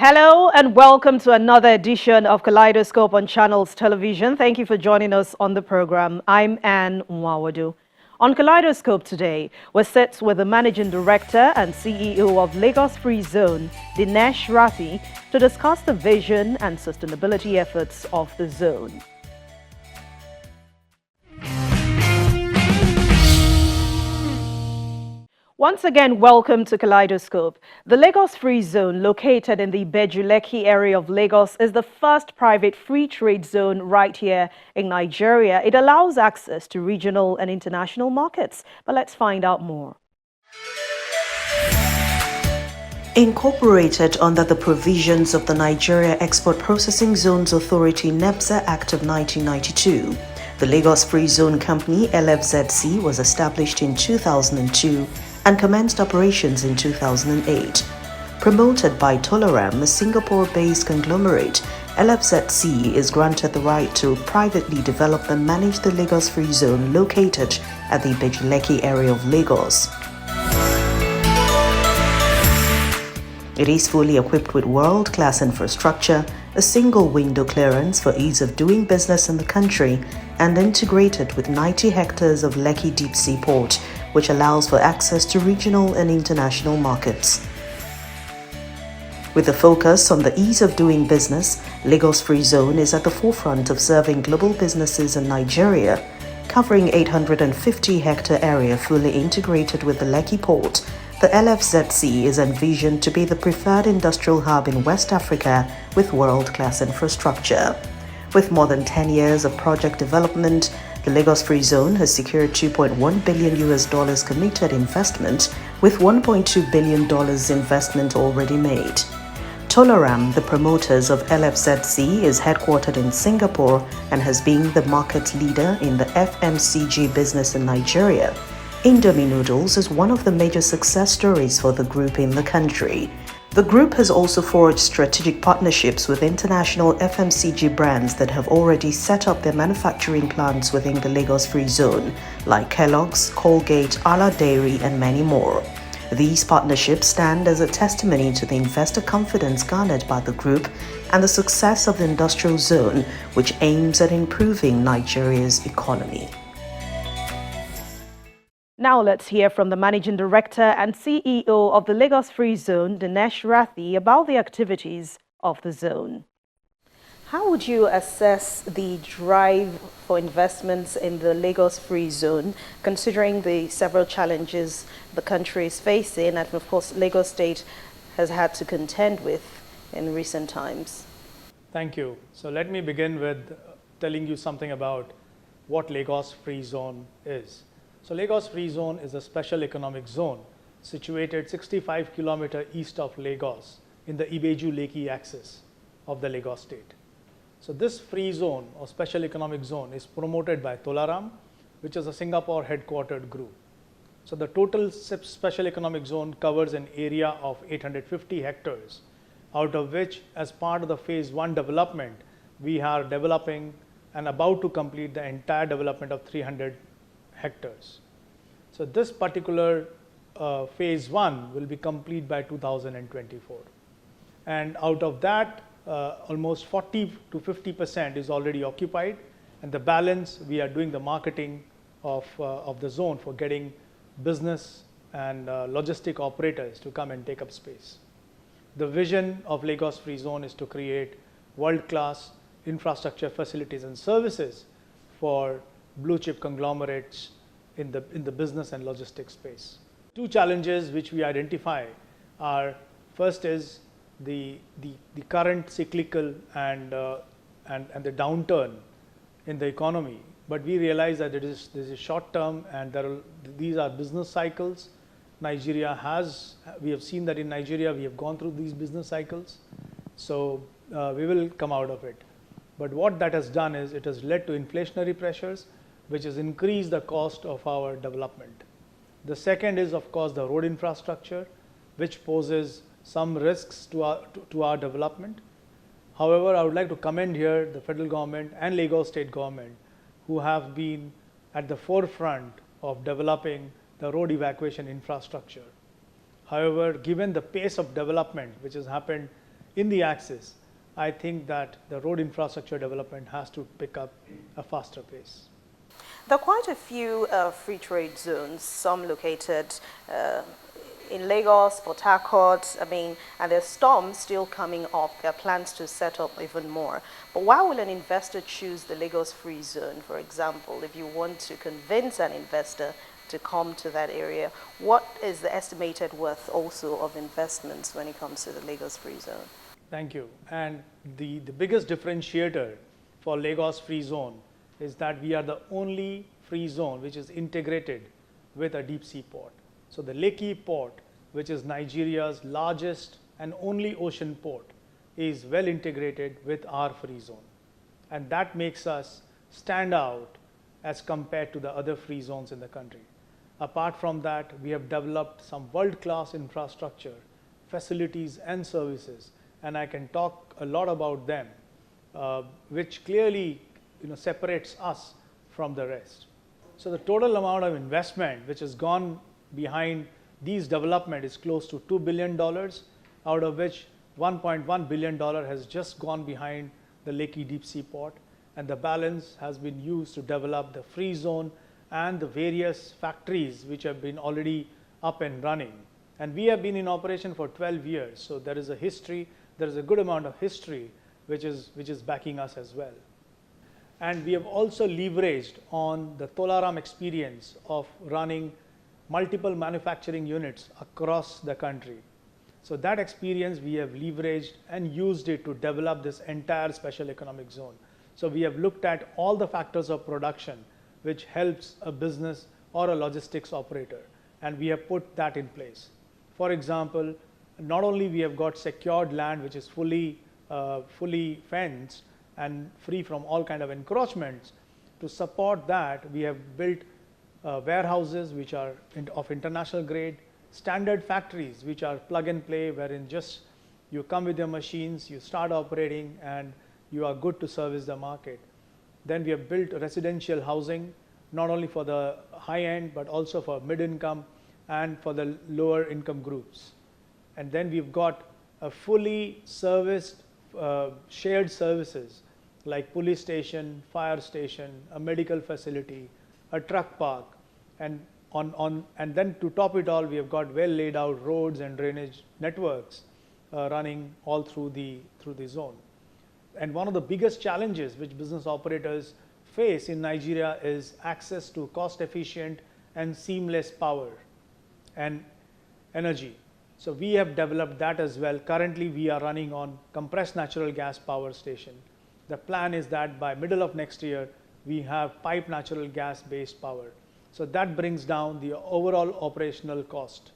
Hello and welcome to another edition of Kaleidoscope on Channels Television. Thank you for joining us on the program. I'm Anne Nwawadu. On Kaleidoscope today, we're set with the Managing Director and CEO of Lagos Free Zone, Dinesh Rathi, to discuss the vision and sustainability efforts of the zone. Once again, welcome to Kaleidoscope. The Lagos Free Zone, located in the Beju-Lekki area of Lagos, is the first private free trade zone right here in Nigeria. It allows access to regional and international markets. But let's find out more. Incorporated under the provisions of the Nigeria Export Processing Zones Authority (NEPZA) Act of 1992, the Lagos Free Zone Company (LFZC) was established in 2002 and commenced operations in 2008. Promoted by Tolaram, a Singapore-based conglomerate, LFZC is granted the right to privately develop and manage the Lagos Free Zone located at the Beju-Lekki area of Lagos. It is fully equipped with world-class infrastructure, a single window clearance for ease of doing business in the country, and integrated with 90 hectares of Lekki Deep Sea Port, which allows for access to regional and international markets. With a focus on the ease of doing business, Lagos Free Zone is at the forefront of serving global businesses in Nigeria, covering 850-hectare area fully integrated with the Lekki Port. The LFZC is envisioned to be the preferred industrial hub in West Africa with world-class infrastructure. With more than 10 years of project development, the Lagos Free Zone has secured $2.1 billion committed investment, with $1.2 billion investment already made. Tolaram, the promoters of LFZC, is headquartered in Singapore and has been the market leader in the FMCG business in Nigeria. Indomie noodles is one of the major success stories for the group in the country. The group has also forged strategic partnerships with international FMCG brands that have already set up their manufacturing plants within the Lagos Free Zone, like Kellogg's, Colgate, Ala Dairy, and many more. These partnerships stand as a testimony to the investor confidence garnered by the group and the success of the industrial zone, which aims at improving Nigeria's economy. Now let's hear from the Managing Director and CEO of the Lagos Free Zone, Dinesh Rathi, about the activities of the zone. How would you assess the drive for investments in the Lagos Free Zone, considering the several challenges the country is facing and, of course, Lagos State has had to contend with in recent times? Thank you. So let me begin with telling you something about what Lagos Free Zone is. So Lagos Free Zone is a special economic zone situated 65 km east of Lagos in the Ibeju-Lekki axis of the Lagos state. So this free zone or special economic zone is promoted by Tolaram, which is a Singapore headquartered group. So the total special economic zone covers an area of 850 hectares, out of which, as part of the phase 1 development, we are developing and about to complete the entire development of 300 hectares. So this particular phase 1 will be complete by 2024, and out of that almost 40 to 50% is already occupied, and the balance we are doing the marketing of the zone for getting business and logistic operators to come and take up space. The vision of Lagos Free Zone is to create world-class infrastructure facilities and services for blue chip conglomerates in the business and logistics space. Two challenges which we identify are, first is the current cyclical and the downturn in the economy, but we realize that this is short term and these are business cycles. We have seen that in Nigeria we have gone through these business cycles, so we will come out of it. But what that has done is it has led to inflationary pressures, which has increased the cost of our development. The second is, of course, the road infrastructure, which poses some risks to our development. However, I would like to commend here the federal government and Lagos state government, who have been at the forefront of developing the road evacuation infrastructure. However, given the pace of development which has happened in the axis, I think that the road infrastructure development has to pick up a faster pace. There are quite a few free trade zones, some located in Lagos, Port Harcourt, and there's storms still coming up. There are plans to set up even more. But why will an investor choose the Lagos Free Zone, for example, if you want to convince an investor to come to that area? What is the estimated worth also of investments when it comes to the Lagos Free Zone? Thank you. And the biggest differentiator for Lagos Free Zone is that we are the only free zone which is integrated with a deep sea port. So the Lekki port, which is Nigeria's largest and only ocean port, is well integrated with our free zone. And that makes us stand out as compared to the other free zones in the country. Apart from that, we have developed some world-class infrastructure, facilities and services, and I can talk a lot about them, which clearly separates us from the rest. So the total amount of investment which has gone behind these development is close to $2 billion, out of which $1.1 billion has just gone behind the Lekki deep sea port, and the balance has been used to develop the free zone and the various factories which have been already up and running. And we have been in operation for 12 years, so there is a history, there is a good amount of history which is backing us as well. And we have also leveraged on the Tolaram experience of running multiple manufacturing units across the country. So that experience we have leveraged and used it to develop this entire special economic zone. So we have looked at all the factors of production which helps a business or a logistics operator, and we have put that in place. For example, not only we have got secured land which is fully fenced and free from all kind of encroachments. To support that, we have built warehouses which are of international grade, standard factories which are plug and play, wherein just you come with your machines, you start operating, and you are good to service the market. Then we have built residential housing, not only for the high end, but also for mid-income and for the lower income groups. And then we've got a fully serviced shared services like police station, fire station, a medical facility, a truck park, and then to top it all, we have got well laid out roads and drainage networks running all through the zone. And one of the biggest challenges which business operators face in Nigeria is access to cost efficient and seamless power and energy. So we have developed that as well. Currently we are running on compressed natural gas power station. The plan is that by middle of next year we have pipe natural gas based power. So that brings down the overall operational cost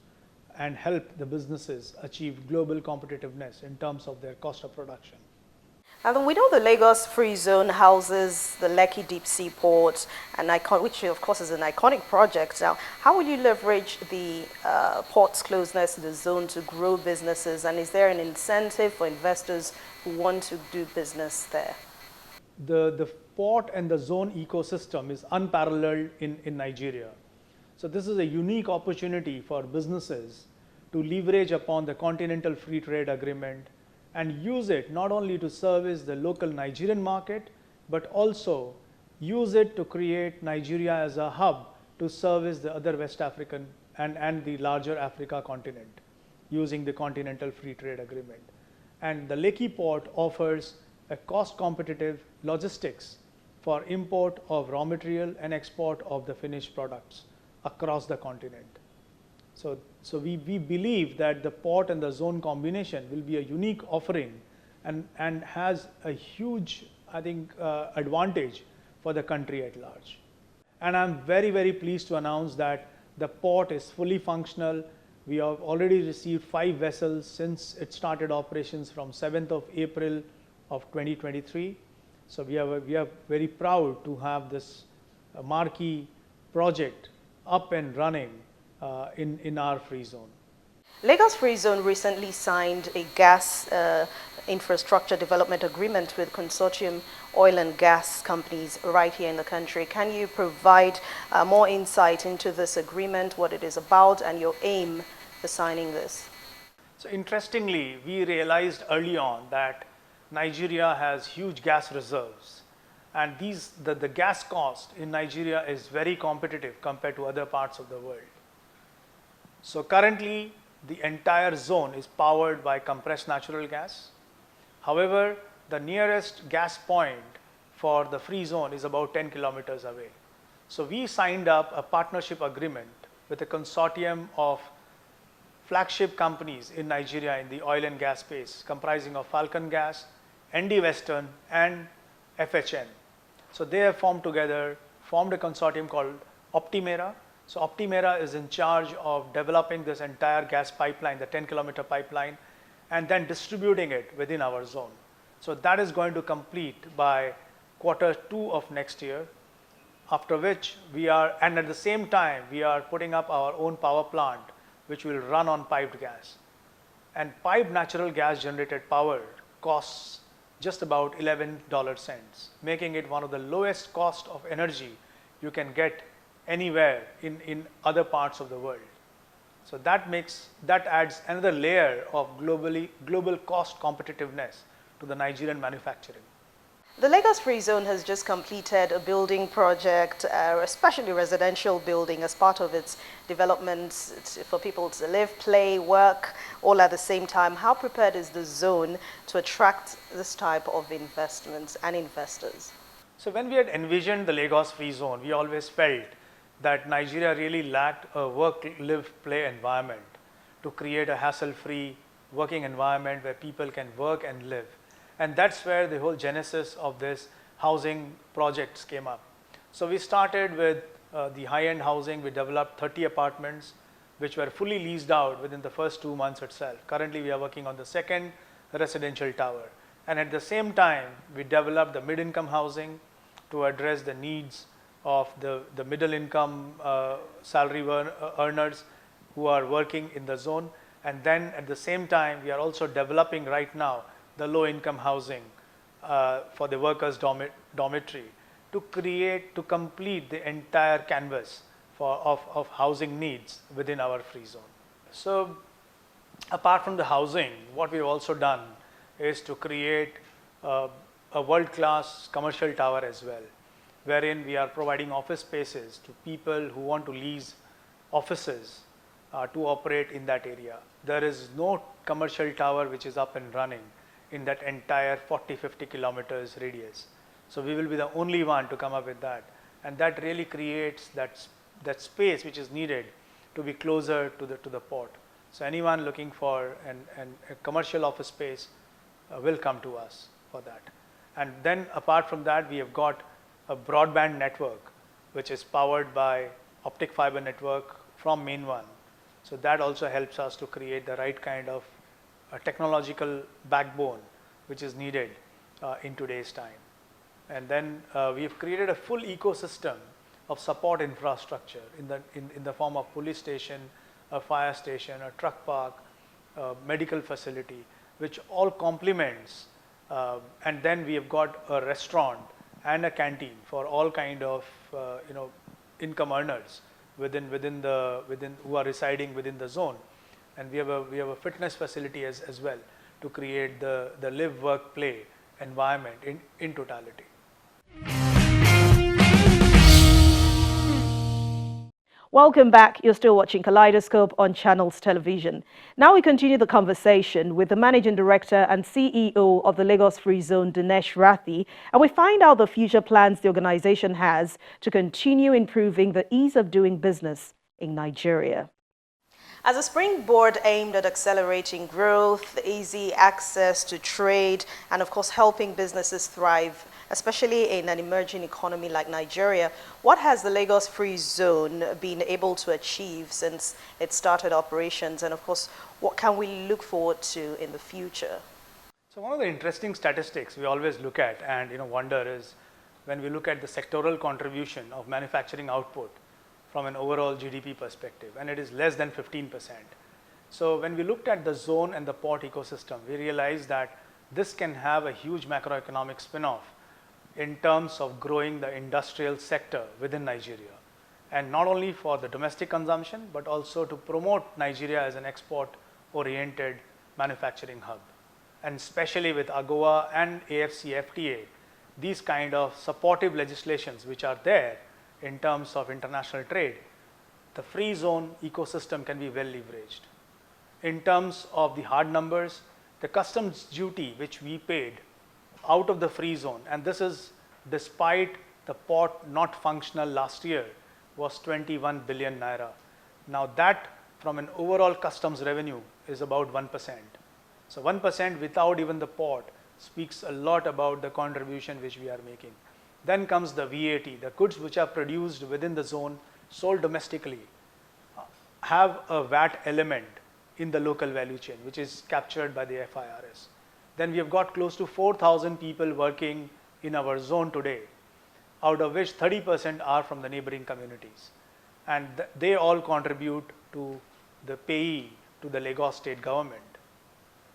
and help the businesses achieve global competitiveness in terms of their cost of production. And we know the Lagos Free Zone houses the Lekki Deep Sea Port, which of course is an iconic project. Now, how will you leverage the port's closeness to the zone to grow businesses, and is there an incentive for investors who want to do business there? The port and the zone ecosystem is unparalleled in Nigeria. So this is a unique opportunity for businesses to leverage upon the Continental Free Trade Agreement and use it not only to service the local Nigerian market, but also use it to create Nigeria as a hub to service the other West African and the larger Africa continent using the Continental Free Trade Agreement. And the Lekki port offers a cost competitive logistics for import of raw material and export of the finished products across the continent. So we believe that the port and the zone combination will be a unique offering and has a huge, I think, advantage for the country at large. And I'm very, very pleased to announce that the port is fully functional. We have already received 5 vessels since it started operations from 7th of April of 2023. So we are very proud to have this marquee project up and running in our free zone. Lagos Free Zone recently signed a gas infrastructure development agreement with consortium oil and gas companies right here in the country. Can you provide more insight into this agreement, what it is about, and your aim for signing this? So interestingly, we realized early on that Nigeria has huge gas reserves, and the gas cost in Nigeria is very competitive compared to other parts of the world. So currently, the entire zone is powered by compressed natural gas. However, the nearest gas point for the free zone is about 10 kilometers away. So we signed up a partnership agreement with a consortium of flagship companies in Nigeria in the oil and gas space, comprising of Falcon Gas, ND Western, and FHN. So they have formed a consortium called Optimera. So Optimera is in charge of developing this entire gas pipeline, the 10-kilometer pipeline, and then distributing it within our zone. So that is going to complete by Q2 of next year, after which and at the same time, we are putting up our own power plant, which will run on piped gas. And piped natural gas generated power costs just about 11 cents, making it one of the lowest cost of energy you can get anywhere in other parts of the world. So that adds another layer of global cost competitiveness to the Nigerian manufacturing. The Lagos Free Zone has just completed a building project, especially residential building, as part of its development for people to live, play, work, all at the same time. How prepared is the zone to attract this type of investments and investors? So when we had envisioned the Lagos Free Zone, we always felt that Nigeria really lacked a work, live, play environment to create a hassle-free working environment where people can work and live. And that's where the whole genesis of this housing projects came up. So we started with the high-end housing. We developed 30 apartments, which were fully leased out within the first 2 months itself. Currently, we are working on the second residential tower. And at the same time, we developed the mid-income housing to address the needs of the middle income salary earners who are working in the zone. And then at the same time, we are also developing right now the low income housing for the workers' dormitory to complete the entire canvas of housing needs within our free zone. So apart from the housing, what we've also done is to create a world-class commercial tower as well, wherein we are providing office spaces to people who want to lease offices to operate in that area. There is no commercial tower which is up and running in that entire 40-50 kilometers radius. So we will be the only one to come up with that, and that really creates that space which is needed to be closer to the port. So anyone looking for a commercial office space will come to us for that. And then apart from that, we have got a broadband network which is powered by optic fiber network from Main One. So that also helps us to create the right kind of technological backbone which is needed in today's time. And then we have created a full ecosystem of support infrastructure in the form of police station, a fire station, a truck park, a medical facility, which all complements. And then we have got a restaurant and a canteen for all kind of income earners who are residing within the zone. And we have a fitness facility as well to create the live, work, play environment in totality. Welcome back. You're still watching Kaleidoscope on Channels Television. Now we continue the conversation with the Managing Director and CEO of the Lagos Free Zone, Dinesh Rathi, and we find out the future plans the organization has to continue improving the ease of doing business in Nigeria. As a springboard aimed at accelerating growth, easy access to trade, and of course helping businesses thrive, especially in an emerging economy like Nigeria, what has the Lagos Free Zone been able to achieve since it started operations? And of course, what can we look forward to in the future? So one of the interesting statistics we always look at and wonder is when we look at the sectoral contribution of manufacturing output from an overall GDP perspective, and it is less than 15%. So when we looked at the zone and the port ecosystem, we realized that this can have a huge macroeconomic spin-off in terms of growing the industrial sector within Nigeria, and not only for the domestic consumption, but also to promote Nigeria as an export-oriented manufacturing hub. And especially with AGOA and AFCFTA, these kind of supportive legislations which are there in terms of international trade, the free zone ecosystem can be well leveraged. In terms of the hard numbers, the customs duty which we paid out of the free zone, and this is despite the port not functional last year, was 21 billion naira. Now that from an overall customs revenue is about 1%. So 1% without even the port speaks a lot about the contribution which we are making. Then comes the VAT, the goods which are produced within the zone, sold domestically, have a VAT element in the local value chain, which is captured by the FIRS. Then we have got close to 4,000 people working in our zone today, out of which 30% are from the neighboring communities. And they all contribute to the payee to the Lagos state government.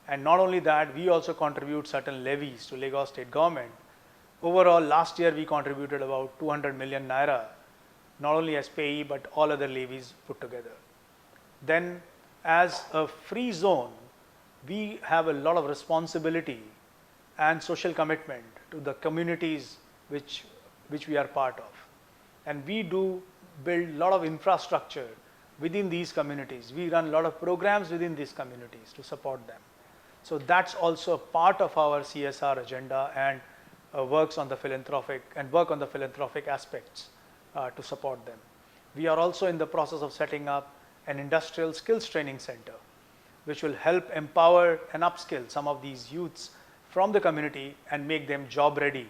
And not only that, we also contribute certain levies to Lagos state government. Overall, last year we contributed about 200 million naira, not only as payee, but all other levies put together. Then as a free zone, we have a lot of responsibility and social commitment to the communities which we are part of. And we do build a lot of infrastructure within these communities. We run a lot of programs within these communities to support them. So that's also a part of our CSR agenda and work on the philanthropic aspects to support them. We are also in the process of setting up an industrial skills training center, which will help empower and upskill some of these youths from the community and make them job ready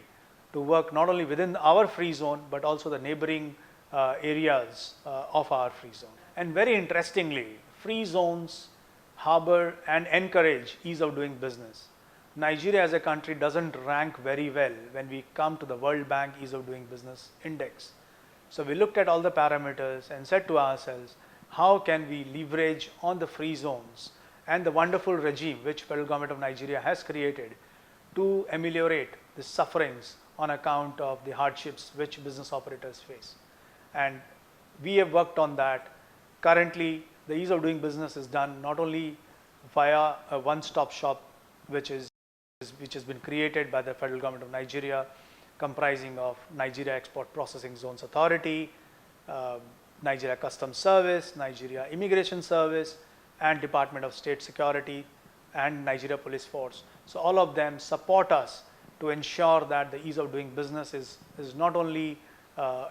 to work not only within our free zone, but also the neighboring areas of our free zone. And very interestingly, free zones harbor and encourage ease of doing business. Nigeria as a country doesn't rank very well when we come to the World Bank Ease of Doing Business Index. So we looked at all the parameters and said to ourselves, how can we leverage on the free zones and the wonderful regime which federal government of Nigeria has created to ameliorate the sufferings on account of the hardships which business operators face. And we have worked on that. Currently, the ease of doing business is done not only via a one-stop shop which has been created by the federal government of Nigeria, comprising of Nigeria Export Processing Zones Authority, Nigeria Customs Service, Nigeria Immigration Service, and Department of State Security and Nigeria Police Force. So all of them support us to ensure that the ease of doing business is not only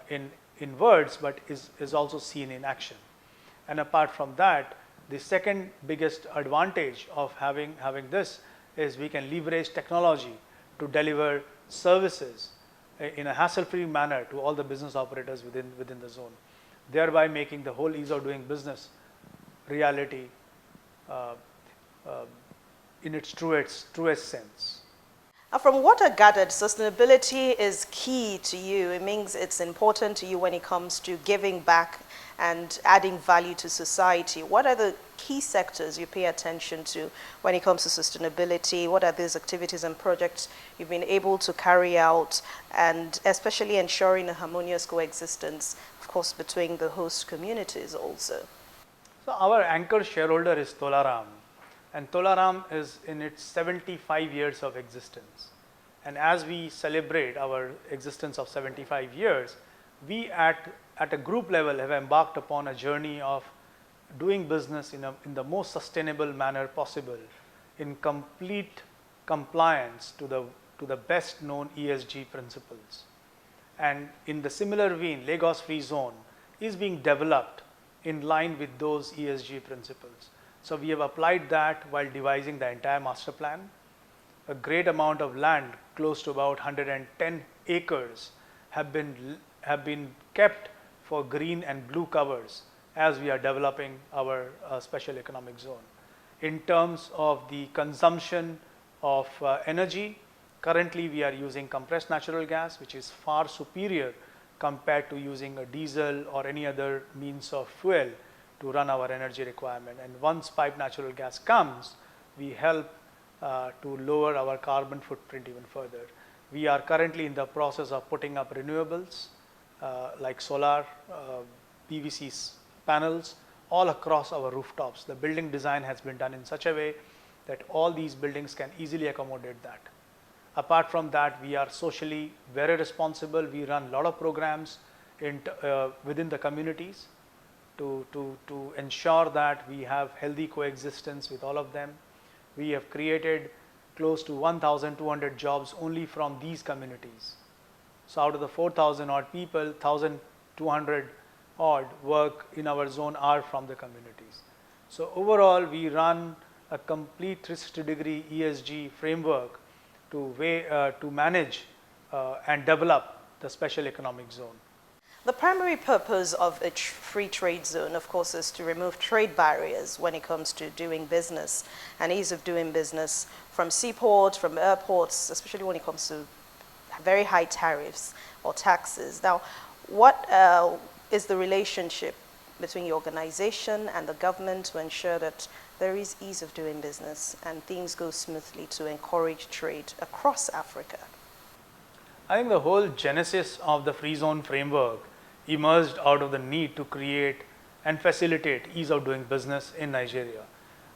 in words, but is also seen in action. And apart from that, the second biggest advantage of having this is we can leverage technology to deliver services in a hassle-free manner to all the business operators within the zone, thereby making the whole ease of doing business reality in its truest sense. From what I gathered, sustainability is key to you. It means it's important to you when it comes to giving back and adding value to society. What are the key sectors you pay attention to when it comes to sustainability? What are these activities and projects you've been able to carry out, and especially ensuring a harmonious coexistence, of course, between the host communities also? So our anchor shareholder is Tolaram, and Tolaram is in its 75 years of existence. And as we celebrate our existence of 75 years, we at a group level have embarked upon a journey of doing business in the most sustainable manner possible, in complete compliance to the best known ESG principles. And in the similar vein, Lagos Free Zone is being developed in line with those ESG principles. So we have applied that while devising the entire master plan. A great amount of land, close to about 110 acres, have been kept for green and blue covers as we are developing our special economic zone. In terms of the consumption of energy, currently we are using compressed natural gas, which is far superior compared to using a diesel or any other means of fuel to run our energy requirement. And once piped natural gas comes, we help to lower our carbon footprint even further. We are currently in the process of putting up renewables like solar, PVC panels all across our rooftops. The building design has been done in such a way that all these buildings can easily accommodate that. Apart from that, we are socially very responsible. We run a lot of programs within the communities to ensure that we have healthy coexistence with all of them. We have created close to 1,200 jobs only from these communities. So out of the 4,000 odd people, 1,200 odd work in our zone are from the communities. So overall, we run a complete 360-degree ESG framework to manage and develop the special economic zone. The primary purpose of a free trade zone, of course, is to remove trade barriers when it comes to doing business and ease of doing business from seaports, from airports, especially when it comes to very high tariffs or taxes. Now, what is the relationship between your organization and the government to ensure that there is ease of doing business and things go smoothly to encourage trade across Africa? I think the whole genesis of the free zone framework emerged out of the need to create and facilitate ease of doing business in Nigeria.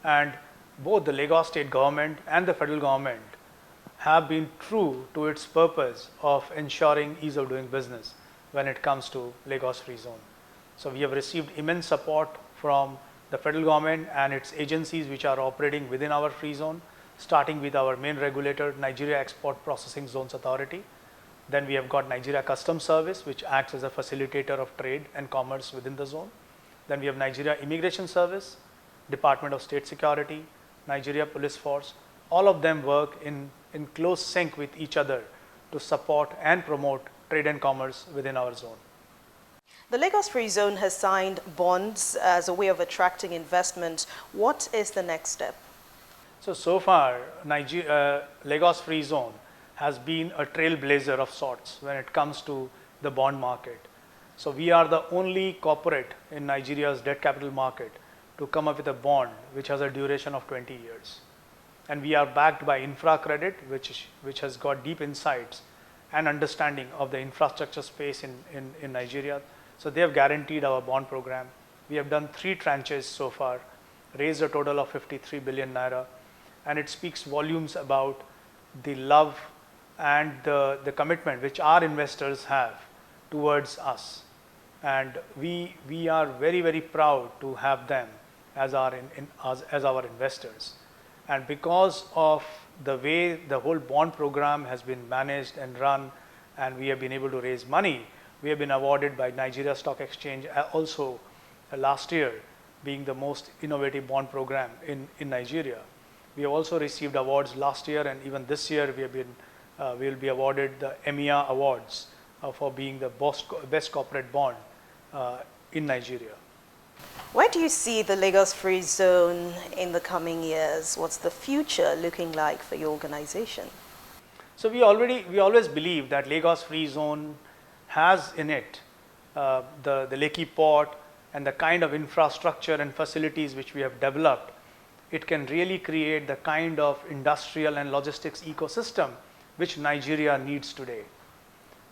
And both the Lagos state government and the federal government have been true to its purpose of ensuring ease of doing business when it comes to Lagos free zone. So we have received immense support from the federal government and its agencies which are operating within our free zone, starting with our main regulator, Nigeria Export Processing Zones Authority. Then we have got Nigeria Customs Service, which acts as a facilitator of trade and commerce within the zone. Then we have Nigeria Immigration Service, Department of State Security, Nigeria Police Force. All of them work in close sync with each other to support and promote trade and commerce within our zone. The Lagos Free Zone has signed bonds as a way of attracting investment. What is the next step? So far, Lagos Free Zone has been a trailblazer of sorts when it comes to the bond market. So we are the only corporate in Nigeria's debt capital market to come up with a bond which has a duration of 20 years. And we are backed by infra credit, which has got deep insights and understanding of the infrastructure space in Nigeria. So they have guaranteed our bond program. We have done 3 tranches so far, raised a total of 53 billion naira, and it speaks volumes about the love and the commitment which our investors have towards us. And we are very, very proud to have them as our investors. And because of the way the whole bond program has been managed and run, and we have been able to raise money, we have been awarded by Nigeria Stock Exchange also last year being the most innovative bond program in Nigeria. We have also received awards last year, and even this year we will be awarded the EMEA awards for being the best corporate bond in Nigeria. Where do you see the Lagos Free Zone in the coming years? What's the future looking like for your organization? So we always believe that Lagos Free Zone has in it the Lekki port and the kind of infrastructure and facilities which we have developed. It can really create the kind of industrial and logistics ecosystem which Nigeria needs today.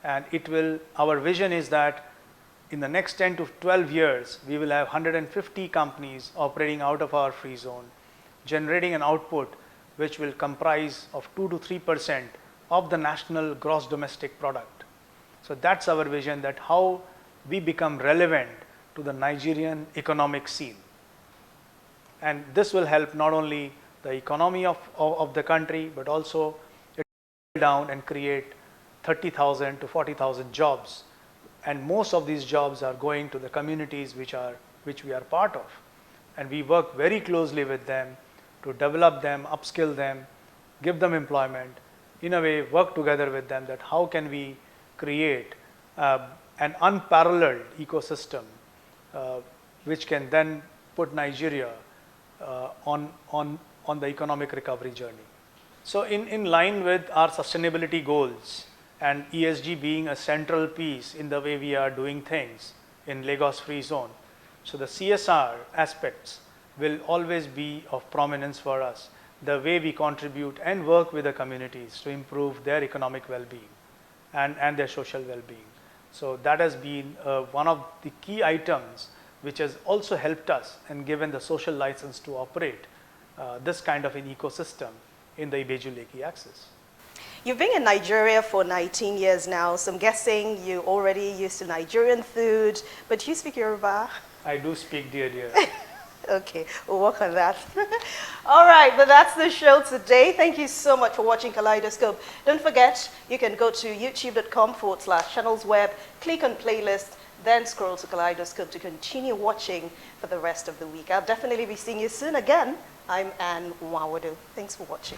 And our vision is that in the next 10 to 12 years, we will have 150 companies operating out of our free zone, generating an output which will comprise of 2 to 3% of the national gross domestic product. So that's our vision, that how we become relevant to the Nigerian economic scene. And this will help not only the economy of the country, but also it will down and create 30,000 to 40,000 jobs. And most of these jobs are going to the communities which we are part of. And we work very closely with them to develop them, upskill them, give them employment, in a way work together with them that how can we create an unparalleled ecosystem which can then put Nigeria on the economic recovery journey. So in line with our sustainability goals and ESG being a central piece in the way we are doing things in Lagos Free Zone, so the CSR aspects will always be of prominence for us, the way we contribute and work with the communities to improve their economic well-being and their social well-being. So that has been one of the key items which has also helped us and given the social license to operate this kind of an ecosystem in the Ibeju-Lekki axis. You've been in Nigeria for 19 years now, so I'm guessing you already used to Nigerian food, but you speak Yoruba? I do speak dear. Okay, we'll work on that. All right, but that's the show today. Thank you so much for watching Kaleidoscope. Don't forget, you can go to youtube.com/channelsweb, click on playlist, then scroll to Kaleidoscope to continue watching for the rest of the week. I'll definitely be seeing you soon again. I'm Anne Nwawadu. Thanks for watching.